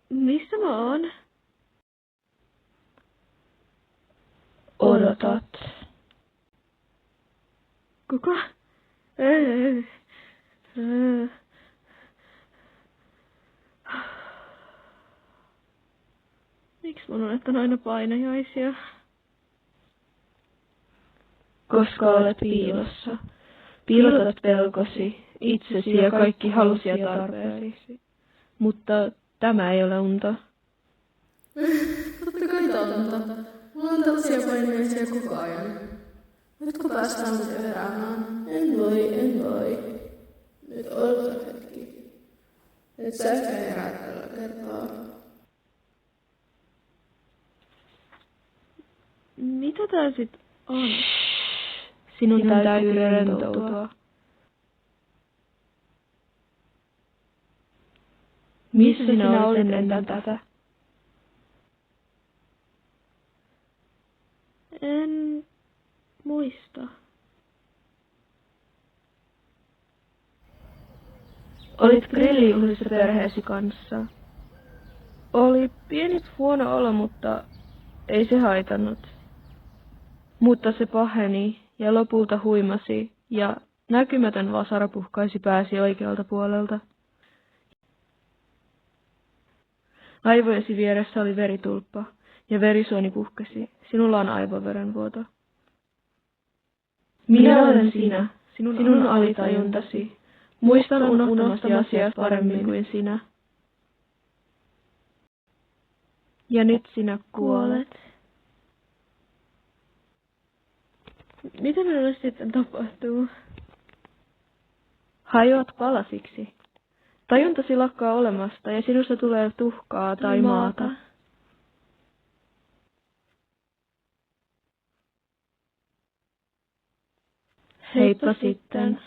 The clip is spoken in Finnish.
Missä mä oon? Odotat. Kuka? Miksi mun on aina painajaisia? Koska olet piilossa. Piilotat pelkosi, itsesi ja kaikki halusi ja tarpeesi. Mutta tämä ei ole unta. Totta kai tää on unta. Mulla on tällaisia painajaisia koko ajan. Nytkö päästään mut heräämään? En voi. Nyt odota hetki. Et sä ehkä herää tällä kertaa. Mitä tää sit on? Sinun täytyy rentoutua. Missä sinä olit ennen tätä? En muista. Olit grillijuhlissa perheesi kanssa. Oli pieni huono olo, mutta ei se haitannut. Mutta se paheni ja lopulta huimasi ja näkymätön vasara puhkaisi pääsi oikealta puolelta. Aivojesi vieressä oli veritulppa ja verisuoni puhkesi. Sinulla on aivoverenvuoto. Minä olen sinä, sinun alitajuntasi. Muistan unohtamasi asiat paremmin kuin sinä. Ja nyt sinä kuolet. Mitä minulle sitten tapahtuu? Hajoat palasiksi. Tajuntasi lakkaa olemasta ja sinusta tulee tuhkaa tai maata. Heippa sitten.